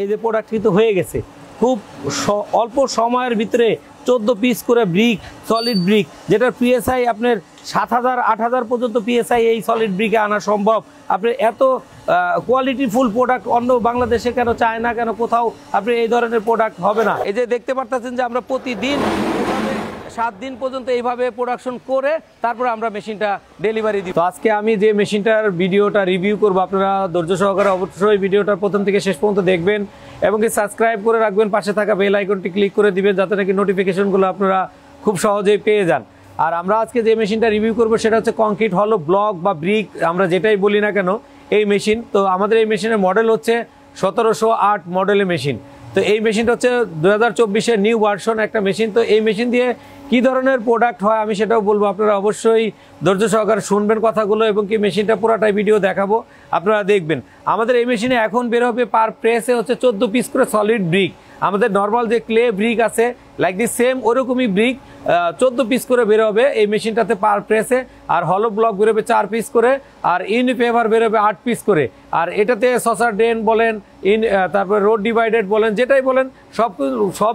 এই যে প্রোডাক্ট কিন্তু হয়ে গেছে খুব অল্প সময়ের ভিতরে 14 পিস করে ব্রিক, সলিড ব্রিক, যেটার পিএসআই আপনার 7000 8000 পর্যন্ত পিএসআই এই সলিড ব্রিকে আনা সম্ভব। আপনি এত কোয়ালিটিফুল প্রোডাক্ট অন্য বাংলাদেশে কেন চায় না, কেন কোথাও আপনি এই ধরনের প্রোডাক্ট হবে না। এই যে দেখতে পারতেছেন যে আমরা প্রতিদিন 7 দিন পর্যন্ত এইভাবে প্রোডাকশন করে তারপর আমরা মেশিনটা ডেলিভারি দিই। তো আজকে আমি যে মেশিনটার ভিডিওটা রিভিউ করব, আপনারা ধৈর্য সহকারে অবশ্যই ভিডিওটা প্রথম থেকে শেষ পর্যন্ত দেখবেন এবং কি সাবস্ক্রাইব করে রাখবেন, পাশে থাকা বেল আইকনটি ক্লিক করে দিবেন যাতে নাকি নোটিফিকেশনগুলো আপনারা খুব সহজেই পেয়ে যান। আর আমরা আজকে যে মেশিনটা রিভিউ করব সেটা হচ্ছে কংক্রিট হলো ব্লক বা ব্রিক, আমরা যেটাই বলি না কেন এই মেশিন। তো আমাদের এই মেশিনের মডেল হচ্ছে 1708 মডেলের মেশিন। তো এই মেশিনটা হচ্ছে 2024-এর নিউ ভার্সন একটা মেশিন। তো এই মেশিন দিয়ে কি ধরনের প্রোডাক্ট হয় আমি সেটাও বলবো, আপনারা অবশ্যই ধৈর্য সহকারে শুনবেন কথাগুলো এবং কি মেশিনটা পুরাটাই ভিডিও দেখাবো, আপনারা দেখবেন। আমাদের এই মেশিনে এখন বের হবে পার প্রেসে হচ্ছে 14 পিস করে সলিড ব্রিক। আমাদের নর্মাল যে ক্লে ব্রিক আছে লাইক দিস সেম ওরকমই ব্রিক 14 পিস করে বের হবে এই মেশিনটাতে পার প্রেসে। আর হলো ব্লক বেরোবে 4 পিস করে, আর ইউনিপেভার বেরোবে 8 পিস করে। আর এটাতে সসার ড্রেন বলেন, তারপরে রোড ডিভাইডেড বলেন, যেটাই বলেন সব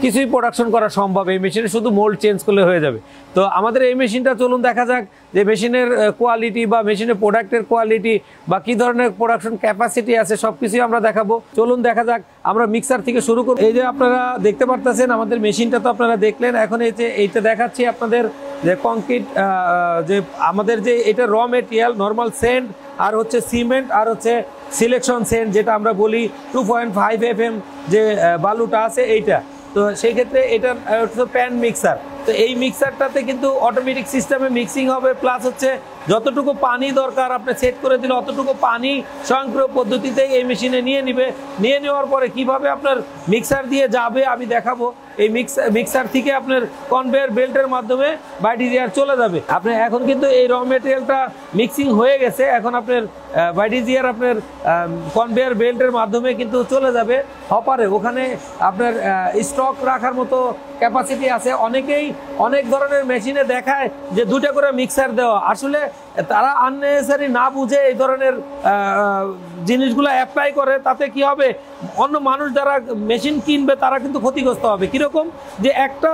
কিছুই প্রোডাকশন করা সম্ভব এই মেশিনে, শুধু মোল্ড চেঞ্জ করলে হয়ে যাবে। তো আমাদের এই মেশিনটা চলুন দেখা যাক যে মেশিনের কোয়ালিটি বা মেশিনের প্রোডাক্টের কোয়ালিটি বা কী ধরনের প্রোডাকশন ক্যাপাসিটি আছে সব কিছুই আমরা দেখাবো। চলুন দেখা যাক। আমরা মিক্সার থেকে শুরু করব। এই যে আপনারা দেখতে পারতেছেন আমাদের মেশিনটা তো আপনারা দেখলেন। এখন এই যে এইটা দেখাচ্ছি আপনাদের যে কংক্রিট, যে আমাদের যে এটা র মেটেরিয়াল নর্মাল সেন্ড, আর হচ্ছে সিমেন্ট, আর হচ্ছে সিলেকশন সেন্ড যেটা আমরা বলি 2.5 FM যে বালুটা আছে এইটা। তো সেই ক্ষেত্রে এটা হচ্ছে প্যান মিক্সার। তো এই মিক্সারটাতে কিন্তু অটোমেটিক সিস্টেমে মিক্সিং হবে, প্লাস হচ্ছে যতটুকু পানি দরকার আপনি সেট করে দিলে অতটুকু পানি স্বয়ংক্রিয় পদ্ধতিতেই এই মেশিনে নিয়ে নিবে। নিয়ে নেওয়ার পরে কিভাবে আপনার মিক্সার দিয়ে যাবে আমি দেখাবো। এই মিক্সার থেকে আপনার কনভেয়ার বেল্টের মাধ্যমে বাইডিজিয়ার চলে যাবে। আপনি এখন কিন্তু এই র মেটেরিয়ালটা মিক্সিং হয়ে গেছে, এখন আপনার বাইডিজিয়ার আপনার কনভেয়ার বেল্টের মাধ্যমে কিন্তু চলে যাবে হপারে। ওখানে আপনার স্টক রাখার মতো ক্যাপাসিটি আছে। অনেকেই অনেক ধরনের মেশিনে দেখায় যে 2টা করে মিক্সার দেওয়া, আসলে তারা আননেসেসারি না বুঝে এই ধরনের জিনিসগুলো অ্যাপ্লাই করে। তাতে কি হবে, অন্য মানুষ যারা মেশিন কিনবে তারা কিন্তু ক্ষতিগ্রস্ত হবে। কীরকম, যে একটা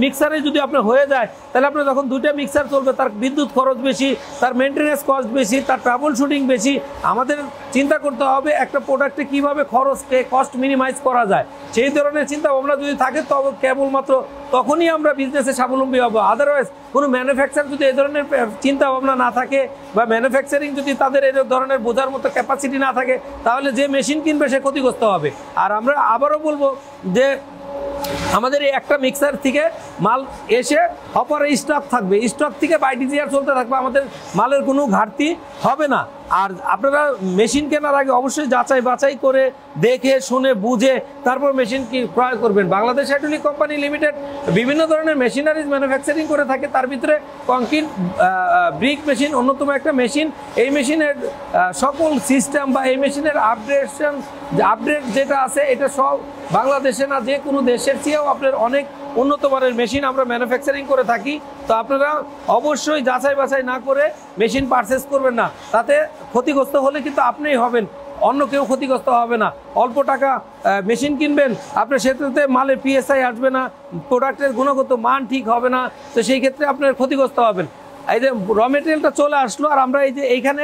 মিক্সারে যদি আপনার হয়ে যায় তাহলে আপনার যখন 2টা মিক্সার চলবে তার বিদ্যুৎ খরচ বেশি, তার মেনটেন্যান্স কস্ট বেশি, তার ট্রাবল শুটিং বেশি। আমাদের চিন্তা করতে হবে একটা প্রোডাক্টে কীভাবে খরচকে কস্ট মিনিমাইজ করা যায়। সেই ধরনের চিন্তা ভাবনা যদি থাকে তবে কেবলমাত্র তখনই আমরা বিজনেসে স্বাবলম্বী হবো। আদারওয়াইজ কোনো ম্যানুফ্যাকচার যদি এই ধরনের চিন্তা ভাবনা না থাকে বা ম্যানুফ্যাকচারিং যদি তাদের এই ধরনের বোঝার মতো ক্যাপাসিটি না থাকে তাহলে যে মেশিন কিনবে সে ক্ষতিগ্রস্ত হবে। আর আমরা আবারও বলবো যে আমাদের এই একটা মিক্সার থেকে মাল এসে হপারে স্টক থাকবে, স্টক থেকে বাইডিজিআর চলতে থাকবে, আমাদের মালের কোনো ঘাটতি হবে না। আর আপনারা মেশিন কেনার আগে অবশ্যই যাচাই বাছাই করে দেখে শুনে বুঝে তারপর মেশিন কি ক্রয় করবেন। বাংলাদেশ হাইড্রোলিক কোম্পানি লিমিটেড বিভিন্ন ধরনের মেশিনারিজ ম্যানুফ্যাকচারিং করে থাকে, তার ভিতরে কংক্রিট ব্রিক মেশিন অন্যতম একটা মেশিন। এই মেশিনের সকল সিস্টেম বা এই মেশিনের আপডেট যেটা আছে এটা সব বাংলাদেশে না যে কোনো দেশের চেয়েও আপনার অনেক উন্নত মানের মেশিন আমরা ম্যানুফ্যাকচারিং করে থাকি। তো আপনারা অবশ্যই যাচাই বাছাই না করে মেশিন পারচেস করবেন না, তাতে ক্ষতিগ্রস্ত হলে কিন্তু আপনিই হবেন, অন্য কেউ ক্ষতিগ্রস্ত হবে না। অল্প টাকা মেশিন কিনবেন, আপনার সেটাতে মালের পিএসআই আসবে না, প্রোডাক্টের গুণগত মান ঠিক হবে না, তো সেই ক্ষেত্রে আপনার ক্ষতিগ্রস্ত হবেন। এই যে র মেটেরিয়ালটা চলে আসলো, আর আমরা এই যে এইখানে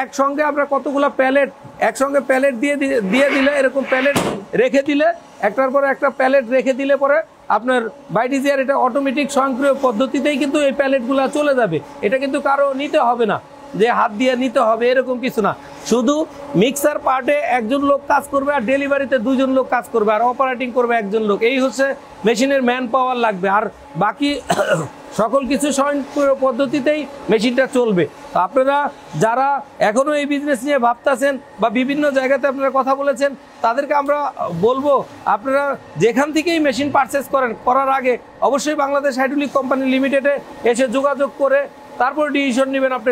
একসঙ্গে আমরা কতগুলো প্যালেট একসঙ্গে প্যালেট দিয়ে দিলে এরকম প্যালেট রেখে দিলে একটার পরে একটা প্যালেট রেখে দিলে পরে আপনার বাইডিজিআর এটা অটোমেটিক স্বয়ংক্রিয় পদ্ধতিতেই কিন্তু এই প্যালেটগুলো চলে যাবে। এটা কিন্তু কারো নিতে হবে না যে হাত দিয়ে নিতে হবে এরকম কিছু না, শুধু মিক্সার পার্টে একজন লোক কাজ করবে আর ডেলিভারিতে 2জন লোক কাজ করবে আর অপারেটিং করবে একজন লোক। এই হচ্ছে মেশিনের ম্যান পাওয়ার লাগবে, আর বাকি সকল কিছু স্বয়ংক্রিয় পদ্ধতিতেই মেশিনটা চলবে। তো আপনারা যারা এখনও এই বিজনেস নিয়ে ভাবতেছেন বা বিভিন্ন জায়গাতে আপনারা কথা বলেছেন তাদেরকে আমরা বলবো আপনারা যেখান থেকেই মেশিন পারচেস করার আগে অবশ্যই বাংলাদেশ হাইড্রোলিক কোম্পানি লিমিটেডে এসে যোগাযোগ করে তারপর ডিসিশন নেবেন আপনি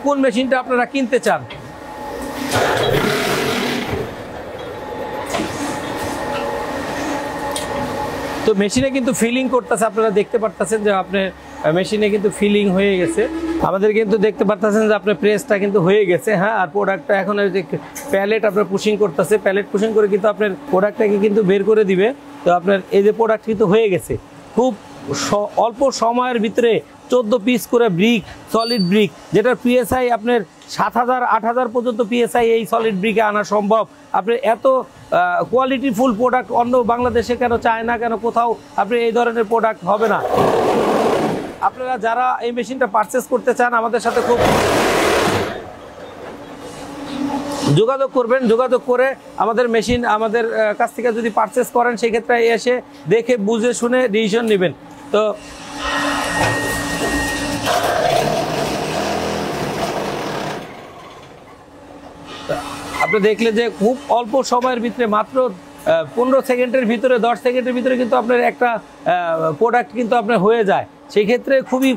কোন মেশিনটা আপনারা কিনতে চান। তো মেশিনে কিন্তু ফিলিং করতেছে, আপনারা দেখতে পারতেছেন যে আপনার মেশিনে কিন্তু ফিলিং হয়ে গেছে। আমাদের কিন্তু দেখতে পারতেছেন যে আপনার প্রেসটা কিন্তু হয়ে গেছে। হ্যাঁ, আর প্রোডাক্টটা এখন যে প্যালেট আপনার পুশিং করতেছে, প্যালেট পুশিং করে কিন্তু আপনার প্রোডাক্টটাকে কিন্তু বের করে দিবে। তো আপনার এই যে প্রোডাক্ট কিন্তু হয়ে গেছে, খুব অল্প সময়ের ভিতরে 14 পিস করে ব্রিক, সলিড ব্রিক, যেটার পিএসআই আপনার 7,000 8,000 পর্যন্ত পিএসআই এই সলিড ব্রিকে আনা সম্ভব। আপনি এত কোয়ালিটিফুল প্রোডাক্ট অন্য বাংলাদেশে কেন, চায় না কেন, কোথাও আপনি এই ধরনের প্রোডাক্ট হবে না। আপনারা যারা এই মেশিনটা পারচেস করতে চান আমাদের সাথে খুব যোগাযোগ করবেন। যোগাযোগ করে আমাদের মেশিন আমাদের কাছ থেকে যদি পারচেস করেন সেই ক্ষেত্রে এসে দেখে বুঝে শুনে ডিসিশন নেবেন। তো আপনি দেখলে যে খুব অল্প সময়ের ভিতরে, মাত্র 15 সেকেন্ডের ভিতরে, 10 সেকেন্ডের ভিতরে কিন্তু আপনার একটা প্রোডাক্ট কিন্তু আপনার হয়ে যায়। সেই ক্ষেত্রে খুবই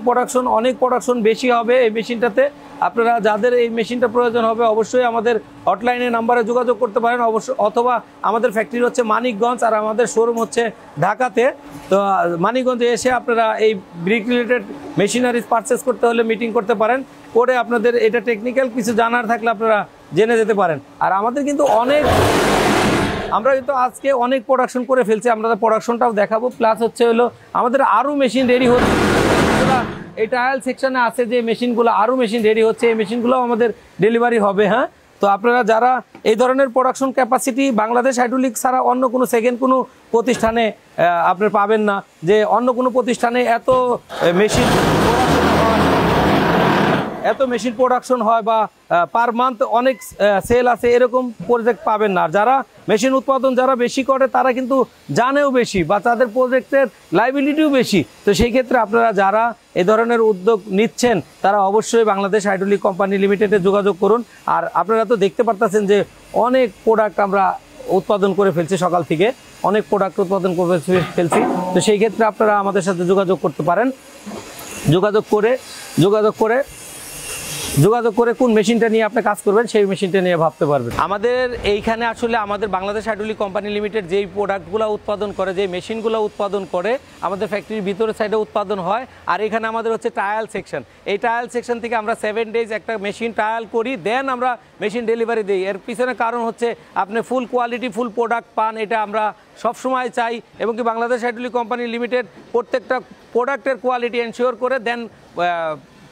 অনেক প্রোডাকশন বেশি হবে এই মেশিনটাতে। আপনারা যাদের এই মেশিনটা প্রয়োজন হবে অবশ্যই আমাদের হটলাইনে নাম্বারে যোগাযোগ করতে পারেন অথবা আমাদের ফ্যাক্টরি হচ্ছে মানিকগঞ্জ আর আমাদের শোরুম হচ্ছে ঢাকাতে। তো মানিকগঞ্জে এসে আপনারা এই ব্রিক রিলেটেড মেশিনারিজ পারচেস করতে হলে মিটিং করতে পারেন, করে আপনাদের এটা টেকনিক্যাল কিছু জানার থাকলে আপনারা জেনে যেতে পারেন। আর আমাদের কিন্তু আমরা কিন্তু আজকে অনেক প্রোডাকশন করে ফেলছি, আমরা প্রোডাকশনটাও দেখাবো। প্লাস হচ্ছে হলো আমাদের আরও মেশিন রেডি হচ্ছে, এই ট্রায়াল সেকশনে আছে যে মেশিনগুলো, আরও মেশিন রেডি হচ্ছে, এই মেশিনগুলো আমাদের ডেলিভারি হবে। হ্যাঁ, তো আপনারা যারা এই ধরনের প্রোডাকশন ক্যাপাসিটি বাংলাদেশ হাইড্রোলিক ছাড়া অন্য কোনো সেকেন্ড কোনো প্রতিষ্ঠানে আপনার পাবেন না, যে অন্য কোনো প্রতিষ্ঠানে এত মেশিন প্রোডাকশন হয় বা পার মান্থ অনেক সেল আছে, এরকম প্রজেক্ট পাবেন না। আর যারা মেশিন উৎপাদন যারা বেশি করে তারা কিন্তু জানেও বেশি বা তাদের প্রজেক্টের লাইবিলিটিও বেশি। তো সেই ক্ষেত্রে আপনারা যারা এই ধরনের উদ্যোগ নিচ্ছেন তারা অবশ্যই বাংলাদেশ হাইড্রোলিক কোম্পানি লিমিটেডে যোগাযোগ করুন। আর আপনারা তো দেখতে পারতেছেন যে অনেক প্রোডাক্ট আমরা উৎপাদন করে ফেলছি, সকাল থেকে অনেক প্রোডাক্ট উৎপাদন করে ফেলছি। তো সেই ক্ষেত্রে আপনারা আমাদের সাথে যোগাযোগ করতে পারেন। যোগাযোগ করে কোন মেশিনটা নিয়ে আপনি কাজ করবেন সেই মেশিনটা নিয়ে ভাবতে পারবেন। আমাদের এইখানে আসলে আমাদের বাংলাদেশ হাইড্রোলিক কোম্পানি লিমিটেড যেই প্রোডাক্টগুলো উৎপাদন করে, যে মেশিনগুলো উৎপাদন করে আমাদের ফ্যাক্টরির ভিতরের সাইডে উৎপাদন হয়। আর এখানে আমাদের হচ্ছে ট্রায়াল সেকশন, এই ট্রায়াল সেকশন থেকে আমরা 7 ডেজ একটা মেশিন ট্রায়াল করি, দেন আমরা মেশিন ডেলিভারি দিই। এর পিছনে কারণ হচ্ছে আপনি ফুল কোয়ালিটি ফুল প্রোডাক্ট পান, এটা আমরা সবসময় চাই। এবং কি বাংলাদেশ হাইড্রোলিক কোম্পানি লিমিটেড প্রত্যেকটা প্রোডাক্টের কোয়ালিটি এনশিওর করে দেন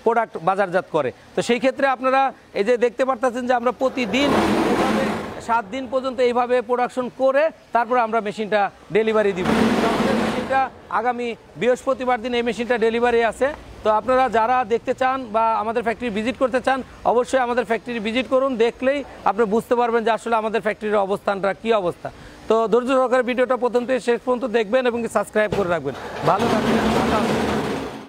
প্রোডাক্ট বাজারজাত করে। তো সেই ক্ষেত্রে আপনারা এই যে দেখতে পারতেছেন যে আমরা প্রতিদিন 7 দিন পর্যন্ত এইভাবে প্রোডাকশন করে তারপরে আমরা মেশিনটা ডেলিভারি দিব। আমাদের মেশিনটা আগামী বৃহস্পতিবার দিন এই মেশিনটা ডেলিভারি আছে। তো আপনারা যারা দেখতে চান বা আমাদের ফ্যাক্টরি ভিজিট করতে চান অবশ্যই আমাদের ফ্যাক্টরি ভিজিট করুন, দেখলেই আপনি বুঝতে পারবেন যে আসলে আমাদের ফ্যাক্টরির অবস্থানটা কী অবস্থা। তো ধৈর্য সহকারে ভিডিওটা প্রথম থেকে শেষ পর্যন্ত দেখবেন এবং সাবস্ক্রাইব করে রাখবেন। ভালো থাকবেন।